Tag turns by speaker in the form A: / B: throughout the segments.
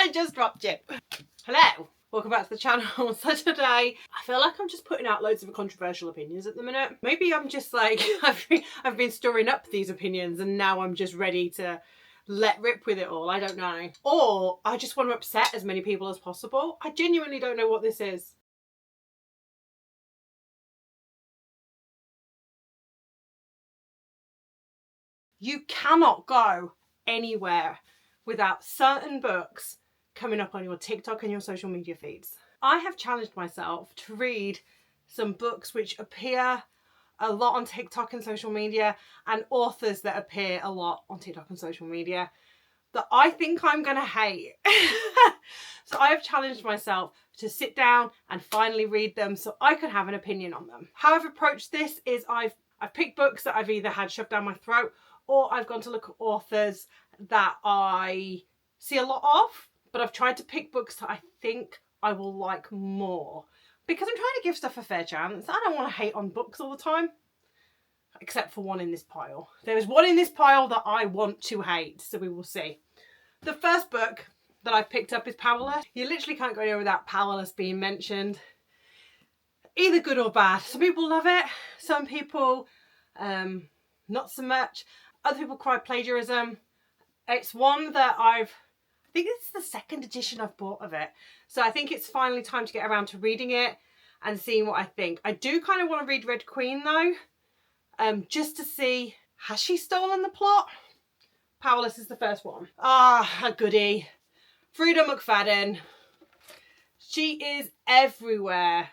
A: I just dropped you. Hello, welcome back to the channel. So today, I feel like I'm just putting out loads of controversial opinions at the minute. Maybe I'm just like, I've been storing up these opinions and now I'm just ready to let rip with it all. I don't know. Or I just want to upset as many people as possible. I genuinely don't know what this is. You cannot go anywhere without certain books coming up on your TikTok and your social media feeds. I have challenged myself to read some books which appear a lot on TikTok and social media, and authors that appear a lot on TikTok and social media that I think I'm gonna hate. So I have challenged myself to sit down and finally read them so I can have an opinion on them. How I've approached this is I've picked books that I've either had shoved down my throat, or I've gone to look at authors that I see a lot of, but I've tried to pick books that I think I will like more, because I'm trying to give stuff a fair chance. I don't want to hate on books all the time, except for one in this pile. There is one in this pile that I want to hate, so we will see. The first book that I've picked up is Powerless. You literally can't go anywhere without Powerless being mentioned. Either good or bad. Some people love it, some people not so much. Other people cry plagiarism. It's one that I think it's the second edition I've bought of it. So I think it's finally time to get around to reading it and seeing what I think. I do kind of want to read Red Queen though, just to see, has she stolen the plot? Powerless is the first one. Ah, a goodie. Frida McFadden. She is everywhere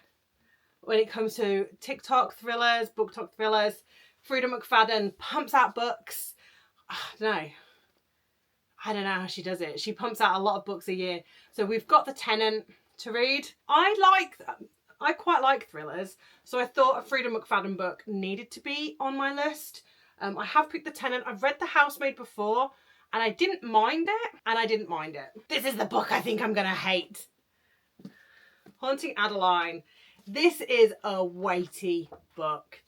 A: when it comes to TikTok thrillers, booktok thrillers. Frida McFadden pumps out books. I don't know how she does it. She pumps out a lot of books a year. So we've got The Tenant to read. I quite like thrillers, so I thought a Frida McFadden book needed to be on my list. I have picked The Tenant. I've read The Housemaid before, and I didn't mind it. This is the book I think I'm gonna hate. Haunting Adeline. This is a weighty book.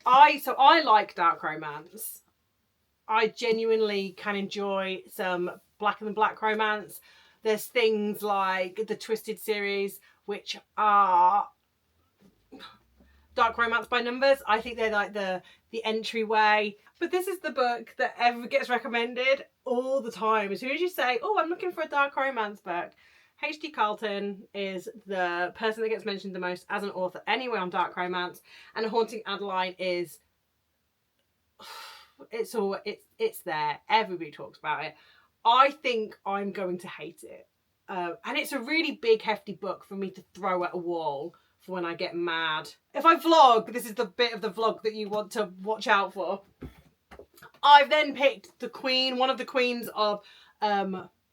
A: I like dark romance. I genuinely can enjoy some Black and the Black romance. There's things like the Twisted series, which are dark romance by numbers. I think they're like the entryway. But this is the book that ever gets recommended all the time. As soon as you say, oh, I'm looking for a dark romance book, H.D. Carlton is the person that gets mentioned the most as an author anyway on dark romance, and Haunting Adeline is, it's there. Everybody talks about it. I think I'm going to hate it. And it's a really big, hefty book for me to throw at a wall for when I get mad. If I vlog, this is the bit of the vlog that you want to watch out for. I've then picked the queen, one of the queens of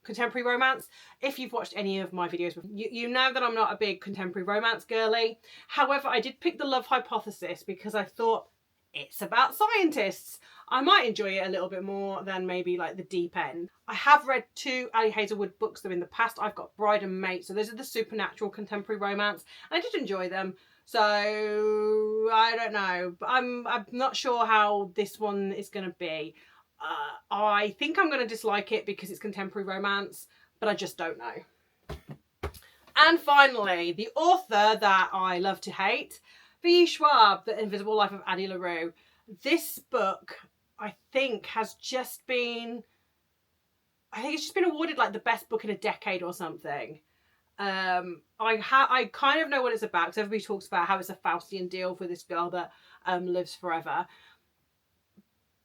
A: contemporary romance. If you've watched any of my videos, you know that I'm not a big contemporary romance girly. However, I did pick The Love Hypothesis because I thought it's about scientists. I might enjoy it a little bit more than maybe like The Deep End. I have read 2 Ali Hazelwood books though in the past. I've got Bride and Mate, so those are the supernatural contemporary romance, and I did enjoy them. So I don't know, but I'm not sure how this one is going to be. I think I'm going to dislike it because it's contemporary romance, but I just don't know. And finally, the author that I love to hate, V. Schwab, The Invisible Life of Addie LaRue. This book, I think, has just been, it's just been awarded like the best book in a decade or something. I kind of know what it's about because everybody talks about how it's a Faustian deal for this girl that lives forever.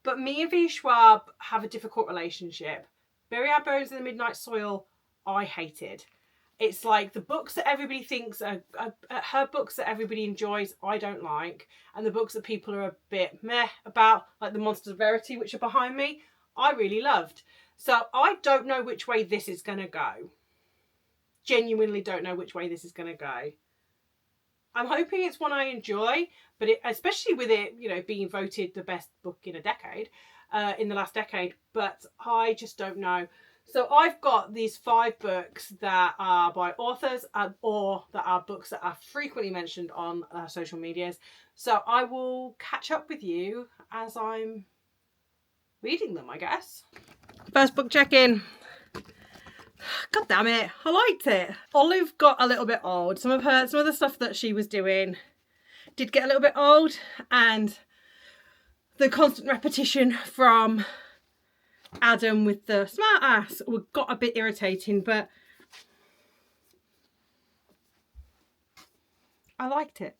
A: But me and V. Schwab have a difficult relationship. Bury Our Bones in the Midnight Soil, I hated. It's like the books that everybody thinks are her books that everybody enjoys, I don't like. And the books that people are a bit meh about, like The Monsters of Verity, which are behind me, I really loved. So I don't know which way this is going to go. Genuinely don't know which way this is going to go. I'm hoping it's one I enjoy, but especially with it, you know, being voted the best book in a decade, in the last decade, but I just don't know. So I've got these 5 books that are by authors or that are books that are frequently mentioned on social medias. So I will catch up with you as I'm reading them, I guess. First book check-in. God damn it, I liked it. Olive got a little bit old. Some of the stuff that she was doing did get a little bit old, and the constant repetition from Adam with the smart ass got a bit irritating, but I liked it.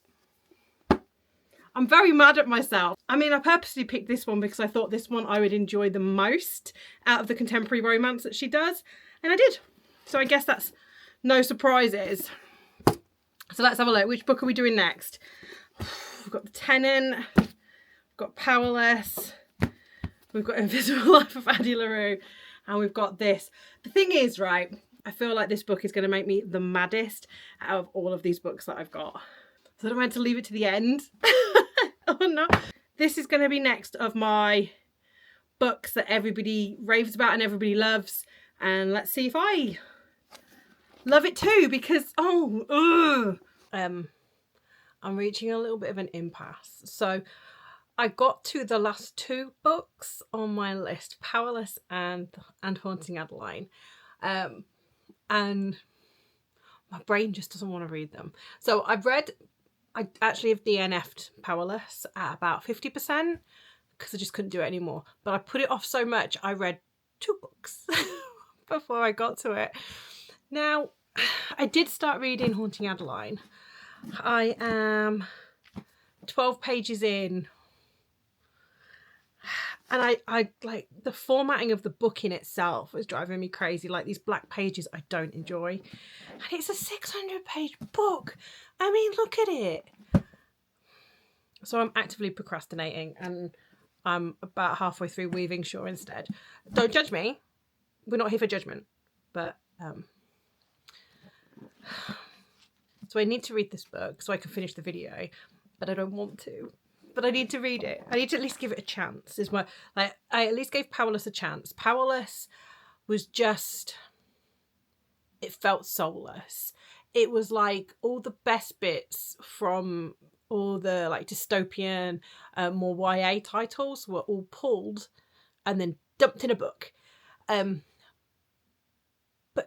A: I'm very mad at myself. I mean, I purposely picked this one because I thought this one I would enjoy the most out of the contemporary romance that she does, and I did. So I guess that's no surprises. So let's have a look. Which book are we doing next? We've got The Tenant, we've got Powerless, we've got Invisible Life of Addie LaRue, and we've got this. The thing is, right, I feel like this book is going to make me the maddest out of all of these books that I've got. So I don't want to leave it to the end. Oh no. This is going to be next of my books that everybody raves about and everybody loves. And let's see if I love it too, because, I'm reaching a little bit of an impasse. So I got to the last two books on my list, Powerless and Haunting Adeline. And my brain just doesn't want to read them. So I actually have DNF'd Powerless at about 50% because I just couldn't do it anymore. But I put it off so much, I read 2 books before I got to it. Now, I did start reading Haunting Adeline. I am 12 pages in. And I like the formatting of the book in itself was driving me crazy. Like these black pages I don't enjoy. And it's a 600-page book. I mean, look at it. So I'm actively procrastinating, and I'm about halfway through Weaving Shore instead. Don't judge me. We're not here for judgment. But so I need to read this book so I can finish the video, but I don't want to. But I need to read it. I need to at least give it a chance. I at least gave Powerless a chance. Powerless was just, it felt soulless. It was like all the best bits from all the like dystopian, more YA titles were all pulled and then dumped in a book. But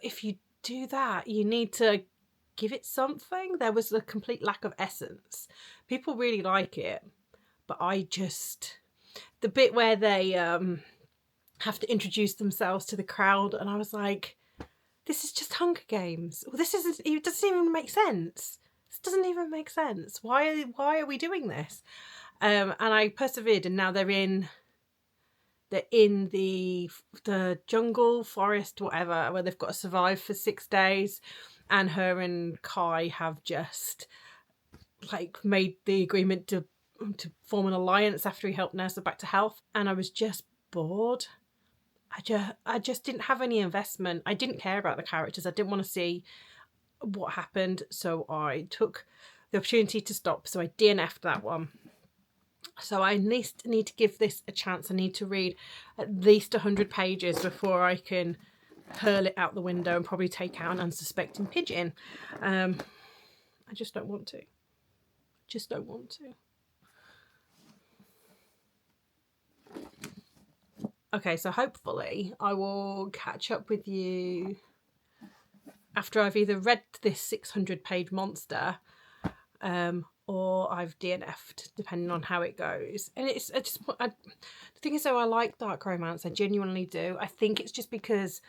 A: if you do that, you need to give it something. There was a complete lack of essence. People really like it. But the bit where they have to introduce themselves to the crowd, and I was like, this is just Hunger Games. Well, it doesn't even make sense. This doesn't even make sense. Why are we doing this? And I persevered, and now they're in the jungle, forest, whatever, where they've got to survive for 6 days, and her and Kai have just like made the agreement to form an alliance after he helped nurse her back to health, and I was just bored. I just didn't have any investment. I didn't care about the characters. I didn't want to see what happened, so I took the opportunity to stop. So I DNF'd that one. So I at least need to give this a chance. I need to read at least 100 pages before I can hurl it out the window and probably take out an unsuspecting pigeon. I just don't want to. Just don't want to. Okay, so hopefully I will catch up with you after I've either read this 600-page monster or I've DNF'd, depending on how it goes. And the thing is, though, I like dark romance. I genuinely do. I think it's just because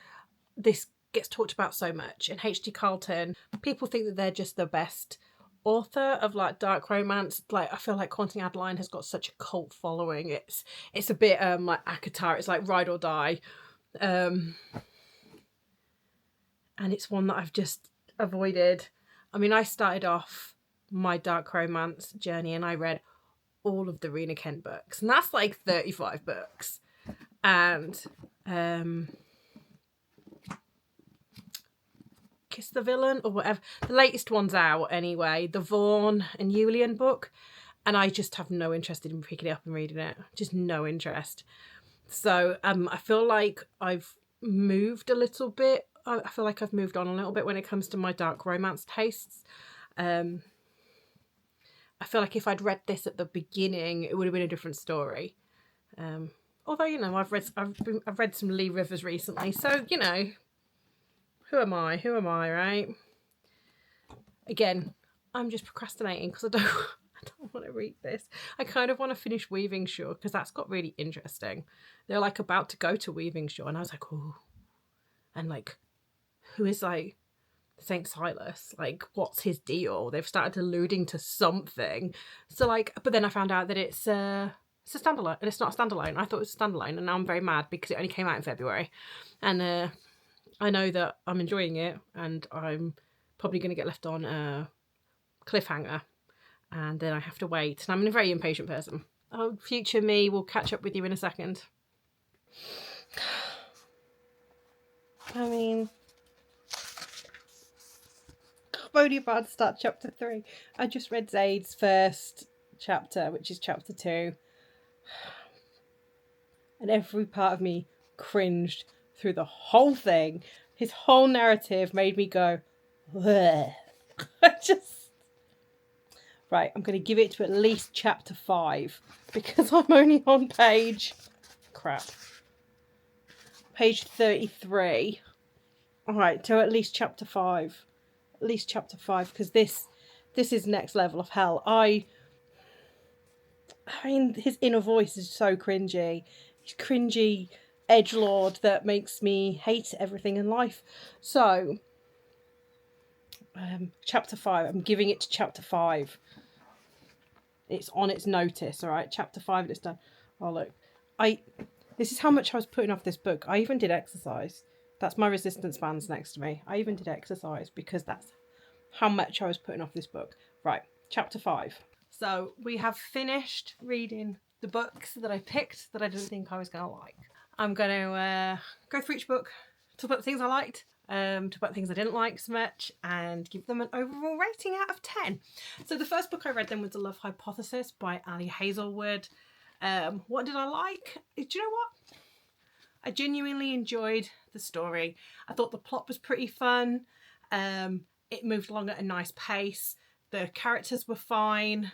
A: this gets talked about so much. And H.D. Carlton, people think that they're just the best author of like dark romance. Like, I feel like Haunting Adeline has got such a cult following. It's a bit like ACOTAR. It's like ride or die, and it's one that I've just avoided. I mean, I started off my dark romance journey and I read all of the Rena Kent books, and that's like 35 books. And Kiss the Villain or whatever, the latest one's out anyway, the Vaughan and Julian book, and I just have no interest in picking it up and reading it. Just no interest. So I feel like I've moved a little bit. I feel like I've moved on a little bit when it comes to my dark romance tastes. I feel like if I'd read this at the beginning, it would have been a different story. Although, you know, I've read some Lee Rivers recently, so, you know, Who am I? Who am I, right? Again, I'm just procrastinating because I don't want to read this. I kind of want to finish Weaving Shore because that's got really interesting. They're like about to go to Weaving Shore, and I was like, oh, and like, who is like St. Silas? Like, what's his deal? They've started alluding to something. So like, but then I found out that it's a standalone, and it's not a standalone. I thought it was a standalone, and now I'm very mad because it only came out in February, and I know that I'm enjoying it, and I'm probably going to get left on a cliffhanger, and then I have to wait. And I'm a very impatient person. Oh, future me will catch up with you in a second. I mean, I'm only about to start chapter 3. I just read Zaid's first chapter, which is chapter 2. And every part of me cringed through the whole thing. His whole narrative made me go, ugh. Right, I'm going to give it to at least chapter 5 because I'm only on page 33. Alright, to at least chapter 5. At least chapter 5 because this is next level of hell. I mean, his inner voice is so cringy. He's cringy edgelord that makes me hate everything in life. So, chapter 5. I'm giving it to chapter 5. It's on its notice, all right? Chapter 5 and it's done. Oh, look. This is how much I was putting off this book. I even did exercise. That's my resistance bands next to me. I even did exercise because that's how much I was putting off this book. Right, chapter 5. So we have finished reading the books that I picked that I didn't think I was going to like. I'm going to go through each book, talk about the things I liked, talk about things I didn't like so much, and give them an overall rating out of 10. So the first book I read then was The Love Hypothesis by Ali Hazelwood. What did I like? Do you know what? I genuinely enjoyed the story. I thought the plot was pretty fun. It moved along at a nice pace. The characters were fine.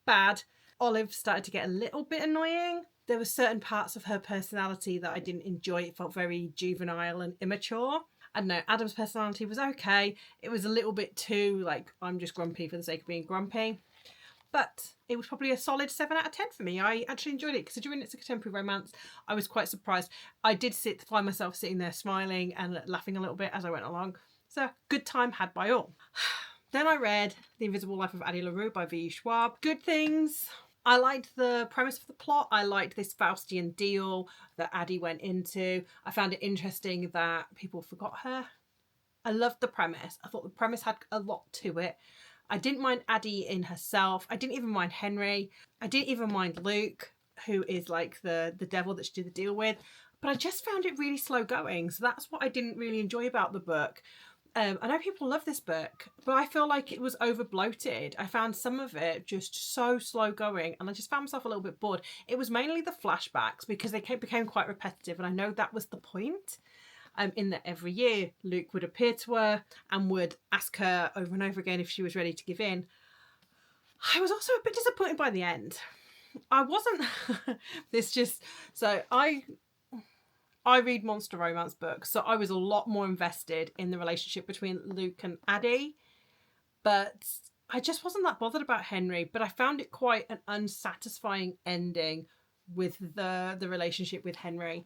A: Bad. Olive started to get a little bit annoying. There were certain parts of her personality that I didn't enjoy. It felt very juvenile and immature. I don't know, Adam's personality was okay. It was a little bit too, like, I'm just grumpy for the sake of being grumpy. But it was probably a solid 7 out of 10 for me. I actually enjoyed it. Considering it's a contemporary romance, I was quite surprised. I did find myself sitting there smiling and laughing a little bit as I went along. So, good time had by all. Then I read The Invisible Life of Addie LaRue by V. Schwab. Good things. I liked the premise of the plot. I liked this Faustian deal that Addie went into. I found it interesting that people forgot her. I loved the premise. I thought the premise had a lot to it. I didn't mind Addie in herself. I didn't even mind Henry. I didn't even mind Luke, who is like the devil that she did the deal with. But I just found it really slow going. So that's what I didn't really enjoy about the book. I know people love this book, but I feel like it was over bloated. I found some of it just so slow going, and I just found myself a little bit bored. It was mainly the flashbacks because they became quite repetitive, and I know that was the point. In that every year Luke would appear to her and would ask her over and over again if she was ready to give in. I was also a bit disappointed by the end. I wasn't. I read monster romance books, so I was a lot more invested in the relationship between Luke and Addie, but I just wasn't that bothered about Henry. But I found it quite an unsatisfying ending with the relationship with Henry.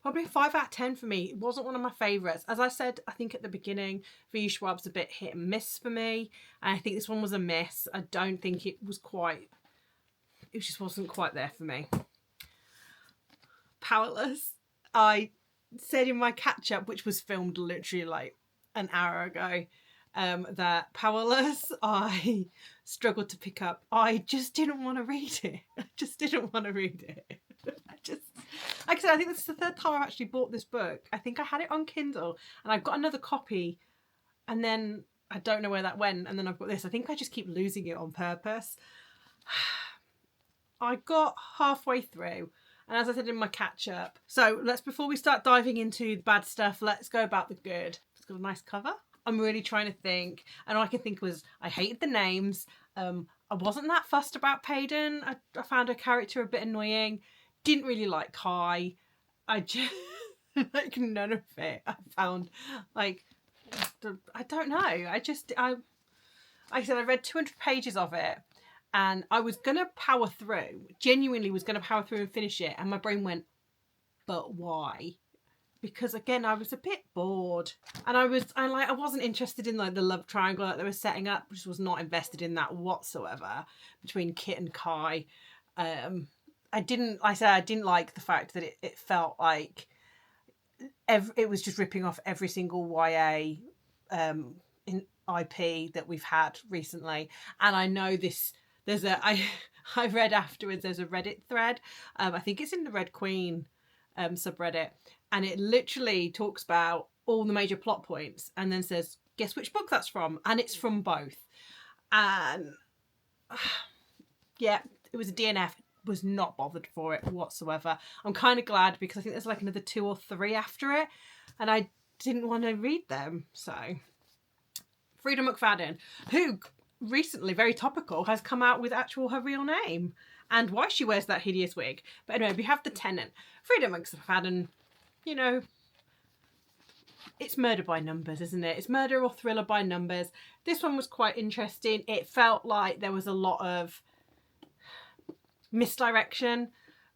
A: Probably 5 out of 10 for me. It wasn't one of my favourites. As I said, I think at the beginning, V. Schwab's a bit hit and miss for me. And I think this one was a miss. I don't think it just wasn't quite there for me. Powerless. I said in my catch-up, which was filmed literally like an hour ago, that Powerless I struggled to pick up. I just didn't want to read it. Like I said, I think this is the third time I've actually bought this book. I think I had it on Kindle and I've got another copy and then I don't know where that went, and then I've got this. I think I just keep losing it on purpose. I got halfway through, and as I said in my catch-up, so before we start diving into the bad stuff, let's go about the good. It's got a nice cover. I'm really trying to think, and all I can think was I hated the names. I wasn't that fussed about Payden. I found her character a bit annoying. Didn't really like Kai. Like none of it I found, like, I don't know. Like I said, I read 200 pages of it and I was going to power through, genuinely was going to power through and finish it. And my brain went, but why? Because again, I was a bit bored and I wasn't interested in like the love triangle that they were setting up, which was not invested in that whatsoever between Kit and Kai. I didn't like the fact that it felt like it was just ripping off every single YA in IP that we've had recently. And I know I read afterwards, there's a Reddit thread, I think it's in the Red Queen subreddit, and it literally talks about all the major plot points and then says, guess which book that's from? And it's from both. And yeah, it was a DNF. Was not bothered for it whatsoever. I'm kind of glad because I think there's like another 2 or 3 after it and I didn't want to read them. So Frida McFadden, who recently, very topical, has come out with her real name and why she wears that hideous wig. But anyway, we have The Tenant. Frida McFadden, you know, it's murder by numbers, isn't it? It's murder or thriller by numbers. This one was quite interesting. It felt like there was a lot of misdirection,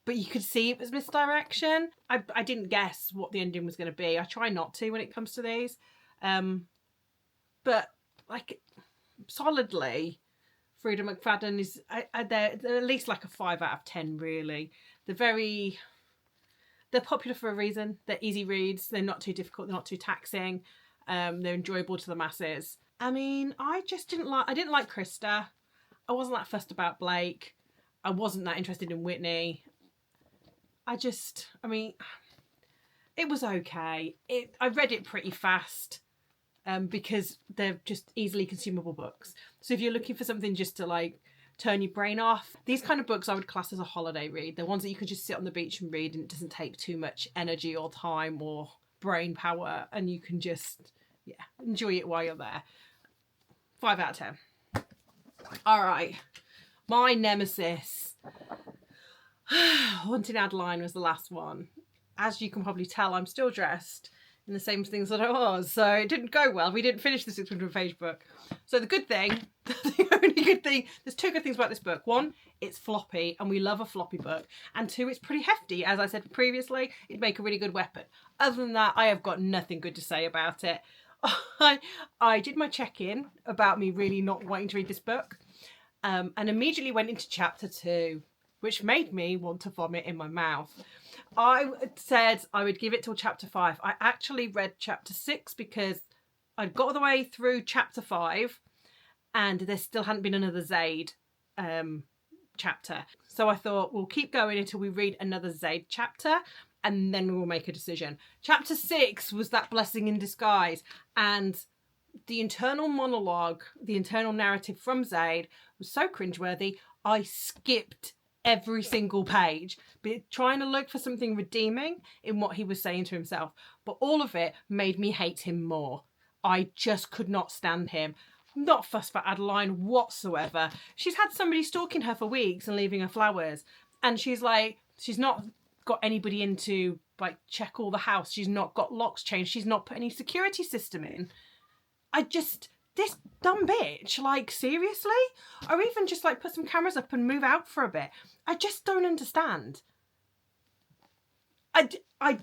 A: but you could see it was misdirection. I didn't guess what the ending was going to be. I try not to when it comes to these. But like solidly, Frida McFadden is they're at least like a 5 out of 10 really. They're popular for a reason. They're easy reads, they're not too difficult, they're not too taxing, they're enjoyable to the masses. I mean, I didn't like Krista. I wasn't that fussed about Blake. I wasn't that interested in Whitney. I mean, it was okay. I read it pretty fast because they're just easily consumable books. So if you're looking for something just to like turn your brain off, these kind of books I would class as a holiday read. They're ones that you can just sit on the beach and read and it doesn't take too much energy or time or brain power and you can just, enjoy it while you're there. 5 out of 10. All right. My nemesis. Haunting Adeline was the last one. As you can probably tell, I'm still dressed in the same things that I was, so it didn't go well. We didn't finish the 600-page book. So the good thing, the only good thing, there's 2 good things about this book. 1, it's floppy, and we love a floppy book. And 2, it's pretty hefty. As I said previously, it'd make a really good weapon. Other than that, I have got nothing good to say about it. I did my check-in about me really not wanting to read this book. And immediately went into chapter 2, which made me want to vomit in my mouth. I said I would give it till chapter 5. I actually read chapter 6 because I'd got all the way through chapter 5 and there still hadn't been another Zaid chapter. So I thought we'll keep going until we read another Zaid chapter and then we will make a decision. Chapter 6 was that blessing in disguise, and the internal monologue, the internal narrative from Zaid was so cringeworthy, I skipped every single page, trying to look for something redeeming in what he was saying to himself. But all of it made me hate him more. I just could not stand him. I'm not fussed for Adeline whatsoever. She's had somebody stalking her for weeks and leaving her flowers. And she's not got anybody in to like check all the house. She's not got locks changed. She's not put any security system in. This dumb bitch, like, seriously? Or even just, like, put some cameras up and move out for a bit. I just don't understand. I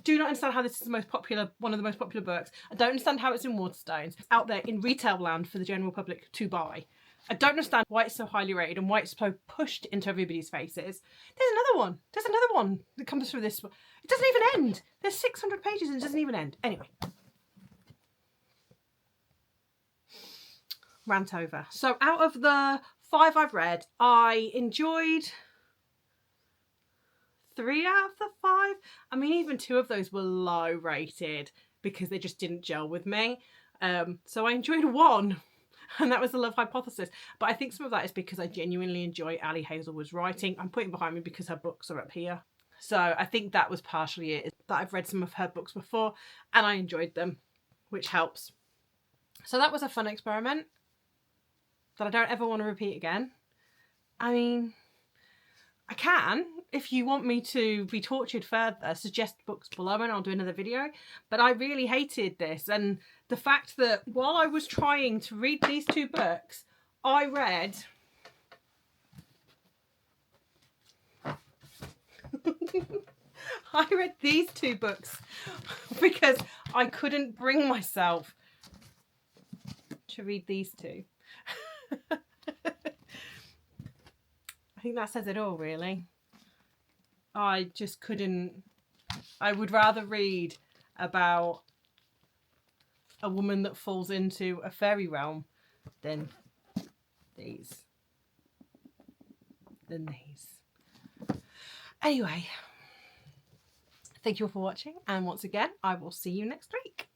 A: do not understand how this is one of the most popular books. I don't understand how it's in Waterstones. It's out there in retail land for the general public to buy. I don't understand why it's so highly rated and why it's so pushed into everybody's faces. There's another one that comes through this. It doesn't even end. There's 600 pages and it doesn't even end. Anyway. Rant over. So out of the 5 I've read, I enjoyed 3 out of the 5. I mean, even 2 of those were low rated because they just didn't gel with me. So I enjoyed 1, and that was The Love Hypothesis. But I think some of that is because I genuinely enjoy Ali Hazelwood's writing. I'm putting behind me because her books are up here. So I think that was partially it, that I've read some of her books before and I enjoyed them, which helps. So that was a fun experiment that I don't ever want to repeat again. I mean, I can if you want me to be tortured further, suggest books below and I'll do another video. But I really hated this, and the fact that while I was trying to read these two books, I read I read these two books because I couldn't bring myself to read these two. I think that says it all, really. I just couldn't. I would rather read about a woman that falls into a fairy realm than these. Anyway, thank you all for watching, and once again, I will see you next week.